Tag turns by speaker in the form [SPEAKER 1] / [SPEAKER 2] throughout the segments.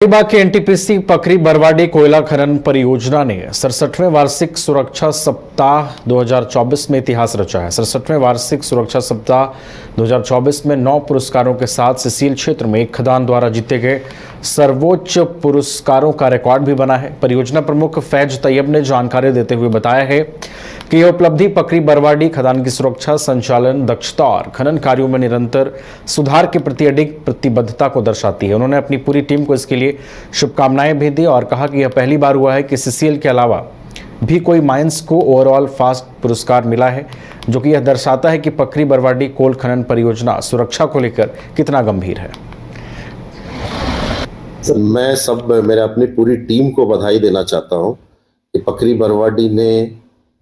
[SPEAKER 1] हजारीबाग के एनटीपीसी पकरी बरवाडी कोयला खनन परियोजना ने 67वें वार्षिक सुरक्षा सप्ताह 2024 में इतिहास रचा है। 67वें वार्षिक सुरक्षा सप्ताह 2024 में 9 पुरस्कारों के साथ सीसीएल क्षेत्र में एक खदान द्वारा जीते गए सर्वोच्च पुरस्कारों का रिकॉर्ड भी बना है। परियोजना प्रमुख फैज तैयब ने जानकारी देते हुए बताया है कि यह उपलब्धि पकरी बरवाडी खदान की सुरक्षा, संचालन दक्षता और खनन कार्यों में निरंतर सुधार के प्रति अधिक प्रतिबद्धता को दर्शाती है। उन्होंने अपनी पूरी टीम को इसके लिए शुभकामनाएं भी दी और कहा कि यह पहली बार हुआ है कि सीसीएल के अलावा भी कोई माइंस को ओवरऑल फास्ट पुरस्कार मिला है, जो कि यह दर्शाता है कि पकरी बरवाडी कोल खनन परियोजना सुरक्षा को लेकर कितना गंभीर है।
[SPEAKER 2] मैं मेरे अपनी पूरी टीम को बधाई देना चाहता हूं कि पकरी बरवाडी ने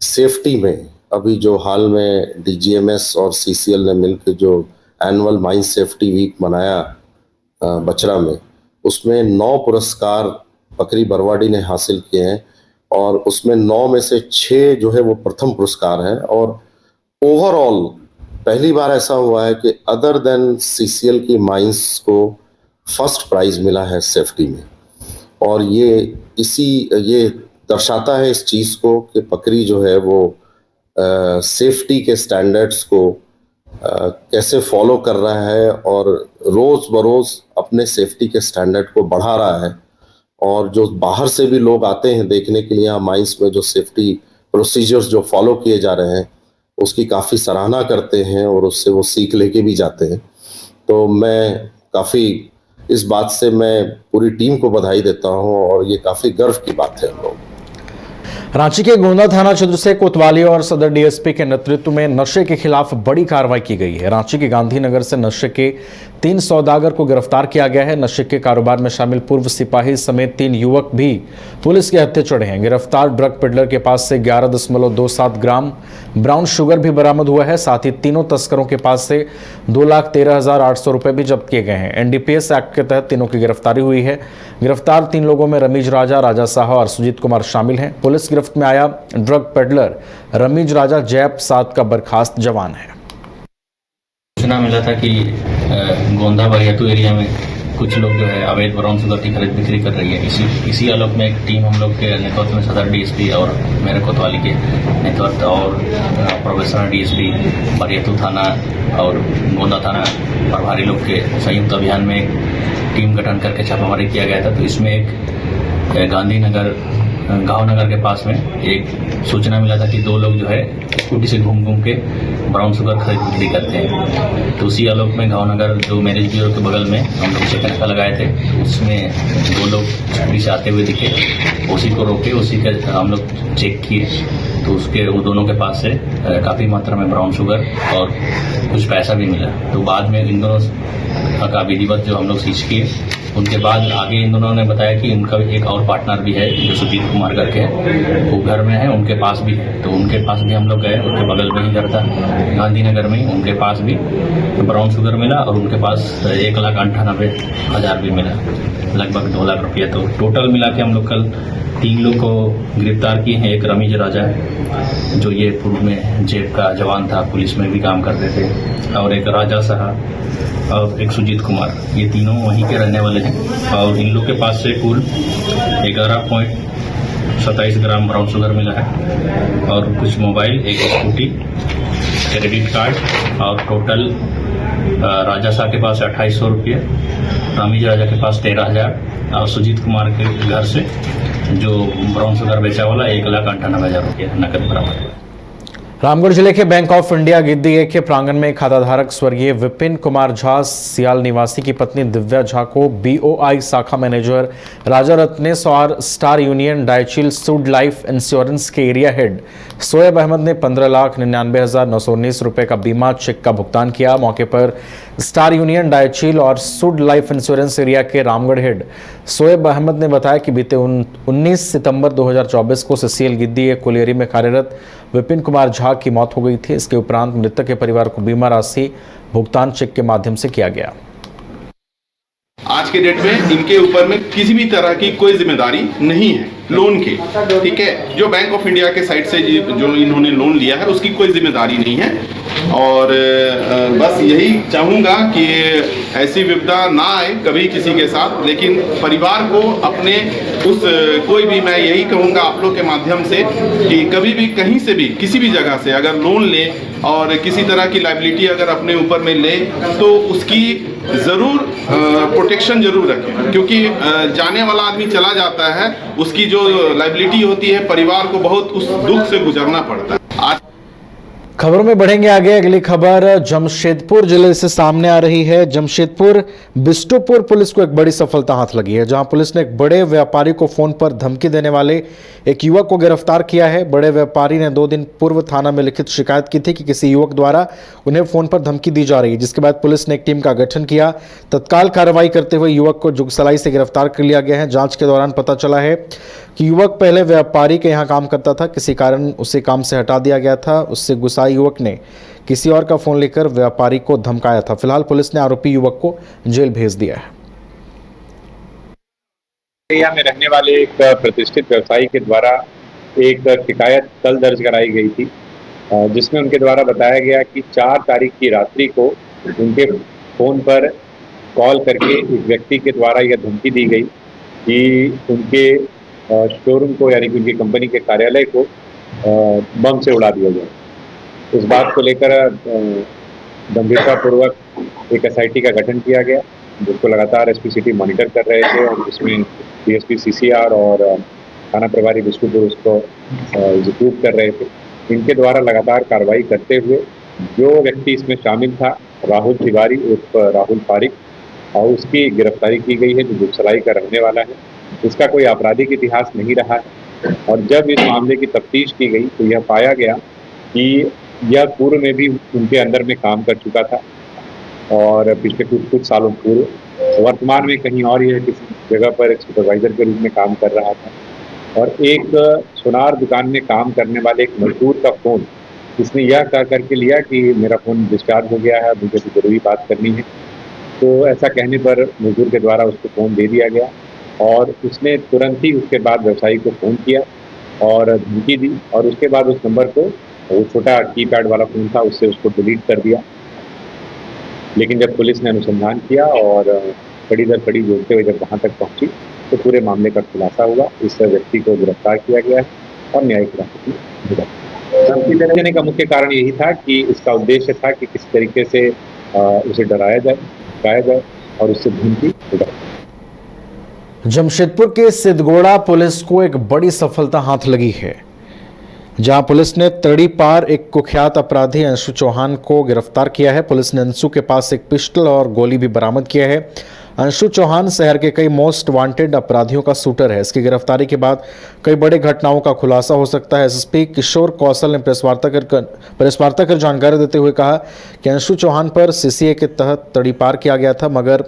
[SPEAKER 2] सेफ्टी में अभी जो हाल में डीजीएमएस और सीसीएल ने मिलकर जो एनुअल माइन सेफ्टी वीक मनाया बचरा में, उसमें 9 पुरस्कार पकरी बरवाडी ने हासिल किए हैं और उसमें 9 में से 6 जो है वो प्रथम पुरस्कार हैं। और ओवरऑल पहली बार ऐसा हुआ है कि अदर देन सीसीएल की माइंस को फर्स्ट प्राइज मिला है सेफ्टी में। और ये दर्शाता है इस चीज़ को कि पकरी जो है वो सेफ्टी के स्टैंडर्ड्स को कैसे फॉलो कर रहा है और रोज़ बरोज़ अपने सेफ्टी के स्टैंडर्ड को बढ़ा रहा है। और जो बाहर से भी लोग आते हैं देखने के लिए माइंस में जो सेफ्टी प्रोसीजर्स जो फॉलो किए जा रहे हैं उसकी काफ़ी सराहना करते हैं और उससे वो सीख लेके भी जाते हैं। तो मैं काफ़ी इस बात से मैं पूरी टीम को बधाई देता हूं और ये काफ़ी गर्व की बात है हम लोग।
[SPEAKER 1] रांची के गोंदा थाना क्षेत्र से कोतवाली और सदर डीएसपी के नेतृत्व में नशे के खिलाफ बड़ी कार्रवाई की गई है। रांची के गांधीनगर से नशे के 3 सौदागर को गिरफ्तार किया गया है। नशे के कारोबार में शामिल पूर्व सिपाही समेत 3 युवक भी पुलिस के हत्थे चढ़े हैं। गिरफ्तार ड्रग पेडलर के पास से 11.27 ग्राम ब्राउन शुगर भी बरामद हुआ है। साथ ही तीनों तस्करों के पास से 2,13,800 रुपए भी जब्त किए गए हैं। एनडीपीएस एक्ट के तहत तीनों की गिरफ्तारी हुई है। गिरफ्तार 3 लोगों में रमीज राजा, राजा साहा और सुजीत कुमार शामिल हैं। पुलिस गिरफ्त में आया ड्रग पेडलर रमीज राजा जैप 7 का बर्खास्त जवान है।
[SPEAKER 3] सूचना मिला था कि गोंदा बरियातू एरिया में कुछ लोग जो है अवैध ब्राउन शुगर की खरीद बिक्री कर रही है। इसी आलोक में एक टीम हम लोग के नेतृत्व में सदर डीएसपी और मेरे कोतवाली के नेतृत्व और प्रोफेशनल डीएसपी बरियातू थाना और गोंदा थाना प्रभारी लोग के संयुक्त अभियान में एक टीम गठन करके छापामारी किया गया था। तो इसमें एक गांधीनगर गांवनगर के पास में एक सूचना मिला था कि 2 लोग जो है स्कूटी से घूम के ब्राउन शुगर खरीद बिक्री करते हैं। तो उसी आलोक में गांवनगर जो मैरिज ब्यूरो के बगल में हम लोग चेक लगाए थे, उसमें 2 लोग स्कूटी से आते हुए दिखे। उसी को रोके, उसी का हम लोग चेक किए तो उसके वो दोनों के पास से काफ़ी मात्रा में ब्राउन शुगर और कुछ पैसा भी मिला। तो बाद में इन दोनों का विधिवत जो हम लोग सीज किए, उनके बाद आगे इन दोनों ने बताया कि उनका एक और पार्टनर भी है जो सुजीत कुमार करके है, वो घर में है, उनके पास भी है। तो उनके पास भी हम लोग गए, उनके बगल में ही घर था गांधीनगर में, उनके पास भी ब्राउन शुगर मिला और उनके पास 1,98,000 भी मिला, लगभग 2 लाख रुपया। तो टोटल मिला के हम लोग कल 3 लोग को गिरफ्तार किए हैं। एक रमीज राजा है जो ये पूर्व में जेब का जवान था, पुलिस में भी काम करते थे, और एक राजा साहब और एक सुजीत कुमार, ये तीनों वहीं के रहने वाले हैं। और इन लोग के पास से कुल 11.27 ग्राम ब्राउन शुगर मिला है और कुछ मोबाइल, एक स्कूटी, क्रेडिट कार्ड और टोटल राजा साहब के पास 2800 रुपये, रामीज राजा के पास 13,000 और सुजीत कुमार के घर से जो ब्राउन शुगर बेचा वाला 1,98,000 रुपये नकद बरामद हुआ।
[SPEAKER 1] रामगढ़ जिले के बैंक ऑफ इंडिया गिद्दी 1 के प्रांगण में खाताधारक स्वर्गीय विपिन कुमार झा सियाल निवासी की पत्नी दिव्या झा को बीओआई शाखा मैनेजर राजा रत्नेश और स्टार यूनियन डायचिल सुड लाइफ इंश्योरेंस के एरिया हेड सोएब अहमद ने 15,99,919 रुपए का बीमा चेक का भुगतान किया। मौके पर स्टार यूनियन डायचिल और सुड लाइफ इंश्योरेंस एरिया के रामगढ़ हेड सोएब अहमद ने बताया कि बीते 19 सितंबर 2024 को सीसीएल गिद्दी 1 कोलियरी में कार्यरत विपिन कुमार झा की मौत हो गई थी। इसके उपरांत मृतक के परिवार को बीमा राशि भुगतान चेक के माध्यम से किया गया।
[SPEAKER 4] आज के डेट में इनके ऊपर में किसी भी तरह की कोई जिम्मेदारी नहीं है लोन की, ठीक है। जो बैंक ऑफ इंडिया के साइड से जो इन्होंने लोन लिया है उसकी कोई जिम्मेदारी नहीं है। और बस यही चाहूँगा कि ऐसी विपदा ना आए कभी किसी के साथ, लेकिन परिवार को अपने उस कोई भी, मैं यही कहूँगा आप लोग के माध्यम से कि कभी भी कहीं से भी किसी भी जगह से अगर लोन ले और किसी तरह की लाइबिलिटी अगर अपने ऊपर में ले तो उसकी ज़रूर प्रोटेक्शन जरूर रखें, क्योंकि जाने वाला आदमी चला जाता है, उसकी जो लाइबिलिटी होती है परिवार को बहुत उस दुख से गुजरना पड़ता है। आज
[SPEAKER 1] खबरों में बढ़ेंगे आगे। अगली खबर जमशेदपुर जिले से सामने आ रही है। जमशेदपुर बिष्टुपुर पुलिस को एक बड़ी सफलता हाथ लगी है, जहां पुलिस ने एक बड़े व्यापारी को फोन पर धमकी देने वाले एक युवक को गिरफ्तार किया है। बड़े व्यापारी ने 2 दिन पूर्व थाना में लिखित शिकायत की थी कि किसी युवक द्वारा उन्हें फोन पर धमकी दी जा रही है, जिसके बाद पुलिस ने एक टीम का गठन किया। तत्काल कार्रवाई करते हुए युवक को जुगसलाई से गिरफ्तार कर लिया गया है। जांच के दौरान पता चला है कि युवक पहले व्यापारी के यहाँ काम करता था, किसी कारण उसे काम से हटा दिया गया था। उससे गुस्साए युवक ने किसी और का फोन लेकर व्यापारी को धमकाया था। फिलहाल पुलिस ने आरोपी युवक को जेल भेज दिया है।
[SPEAKER 5] एरिया में रहने वाले एक प्रतिष्ठित व्यवसायी के द्वारा एक शिकायत कल दर्ज कराई गई थी, जिसमें उनके द्वारा बताया गया कि 4 तारीख की रात्रि को उनके फोन पर कॉल करके एक व्यक्ति के द्वारा यह धमकी दी गई कि उनके शोरूम को, यानी कि उनकी कंपनी के कार्यालय को बम से उड़ा दिया जाए। इस बात को लेकर गंभीरतापूर्वक एक SIT का गठन किया गया, जिसको लगातार SP सिटी मॉनिटर कर रहे थे और जिसमें DSP CCR और थाना प्रभारी बिष्टुपुर उसको एग्जीक्यूट कर रहे थे। इनके द्वारा लगातार कार्रवाई करते हुए जो व्यक्ति इसमें शामिल था, राहुल तिवारी उर्फ राहुल पारिक, और उसकी गिरफ्तारी की गई है, जो जुगसलाई का रहने वाला है। इसका कोई आपराधिक इतिहास नहीं रहा है। और जब इस मामले की तफ्तीश की गई तो यह पाया गया कि यह पूर्व में भी उनके अंदर में काम कर चुका था और पिछले कुछ सालों पूर्व वर्तमान में कहीं और यह किसी जगह पर एक सुपरवाइजर के रूप में काम कर रहा था। और एक सोनार दुकान में काम करने वाले एक मजदूर का फ़ोन इसने यह कह करके लिया कि मेरा फ़ोन डिस्चार्ज हो गया है, मुझे कोई ज़रूरी बात करनी है। तो ऐसा कहने पर मजदूर के द्वारा उसको फ़ोन दे दिया गया और उसने तुरंत ही उसके बाद व्यवसायी को फ़ोन किया और धमकी दी, और उसके बाद उस नंबर को, वो छोटा कीपैड वाला फ़ोन था, उससे उसको डिलीट कर दिया। लेकिन जब पुलिस ने अनुसंधान किया और कड़ी दर कड़ी जोड़ते हुए जब वहाँ तक पहुँची तो पूरे मामले का खुलासा हुआ। इस व्यक्ति को गिरफ्तार किया गया है और न्यायिक हिरासत में भेजा। धमकी देने का मुख्य कारण यही था कि इसका उद्देश्य था कि किस तरीके से उसे डराया जाए और उससे धमकी उड़ाई।
[SPEAKER 1] जमशेदपुर के सिद्धगोड़ा पुलिस को एक बड़ी सफलता हाथ लगी है, जहां पुलिस ने तड़ी पार एक कुख्यात अपराधी अंशु चौहान को गिरफ्तार किया है। पुलिस ने अंशु के पास एक पिस्टल और गोली भी बरामद किया है। अंशु चौहान शहर के कई मोस्ट वांटेड अपराधियों का शूटर है। इसकी गिरफ्तारी के बाद कई बड़ी घटनाओं का खुलासा हो सकता है। SSP किशोर कौशल ने प्रेस वार्ता कर जानकारी देते हुए कहा कि अंशु चौहान पर CCA के तहत तड़ीपार किया गया था, मगर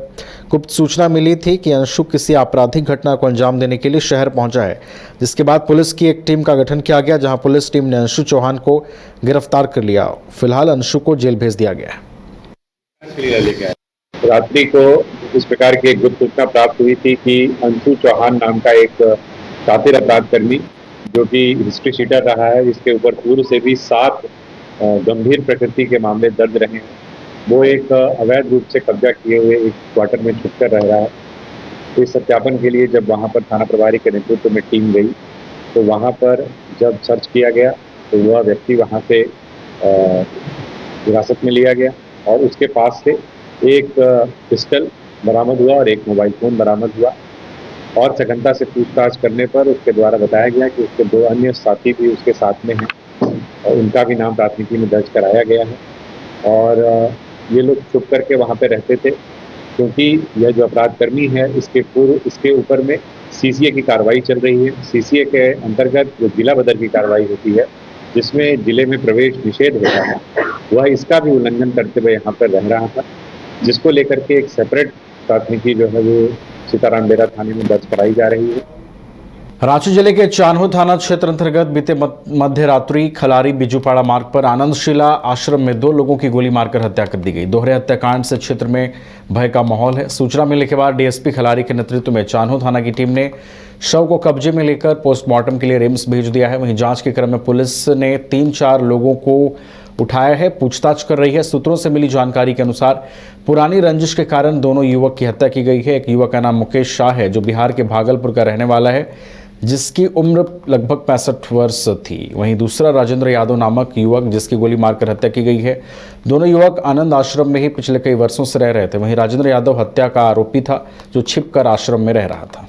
[SPEAKER 1] गुप्त सूचना मिली थी कि अंशु किसी आपराधिक घटना को अंजाम देने के लिए शहर पहुंचा है, जिसके बाद पुलिस की एक टीम का गठन किया गया, जहां पुलिस टीम ने अंशु चौहान को गिरफ्तार कर लिया। फिलहाल अंशु को जेल भेज दिया गया है।
[SPEAKER 5] रात्रि को इस प्रकार की एक गुप्त सूचना प्राप्त हुई थी कि अंशु चौहान नाम का एक शातिर अपराध कर्मी, जो कि हिस्ट्री शीटर रहा है, जिसके ऊपर पूर्व से भी 7 गंभीर प्रकृति के मामले दर्ज रहे हैं, वो एक अवैध रूप से कब्जा किए हुए एक क्वार्टर में छुपकर रह रहा है। इस सत्यापन के लिए जब वहाँ पर थाना प्रभारी के नेतृत्व में टीम गई तो वहाँ पर जब सर्च किया गया तो वह व्यक्ति वहाँ से हिरासत में लिया गया और उसके पास से एक पिस्टल बरामद हुआ और एक मोबाइल फ़ोन बरामद हुआ। और सघनता से पूछताछ करने पर उसके द्वारा बताया गया कि उसके 2 अन्य साथी भी उसके साथ में हैं और उनका भी नाम प्राथमिकी में दर्ज कराया गया है। और ये लोग छुप करके वहाँ पे रहते थे, क्योंकि यह जो अपराध कर्मी है इसके ऊपर में CCA की कार्रवाई चल रही है। CCA के अंतर्गत जो जिला बदर की कार्रवाई होती है, जिसमें जिले में प्रवेश निषेध होता है, वह इसका भी उल्लंघन करते हुए यहाँ पर रह रहा था, जिसको लेकर के एक सेपरेट प्राथमिकी जो है वो सीताराम बेरा थाने में दर्ज कराई जा रही है।
[SPEAKER 1] रांची जिले के चान्हो थाना क्षेत्र अंतर्गत बीते मध्य रात्रि खलारी बिजुपाड़ा मार्ग पर आनंदशिला आश्रम में 2 लोगों की गोली मारकर हत्या कर दी गई। दोहरे हत्याकांड से क्षेत्र में भय का माहौल है। सूचना मिलने के बाद डीएसपी खलारी के नेतृत्व में चान्हो थाना की टीम ने शव को कब्जे में लेकर पोस्टमार्टम के लिए रिम्स भेज दिया है। वहीं जांच के क्रम में पुलिस ने 3-4 लोगों को उठाया है, पूछताछ कर रही है। सूत्रों से मिली जानकारी के अनुसार पुरानी रंजिश के कारण दोनों युवक की हत्या की गई है। एक युवक का नाम मुकेश शाह है जो बिहार के भागलपुर का रहने वाला है, जिसकी उम्र लगभग 65 वर्ष थी। वहीं दूसरा राजेंद्र यादव नामक युवक जिसकी गोली मारकर हत्या की गई है। दोनों युवक आनंद आश्रम में ही पिछले कई वर्षों से रह रहे थे। वहीं राजेंद्र यादव हत्या का आरोपी था जो छिपकर आश्रम में रह रहा था।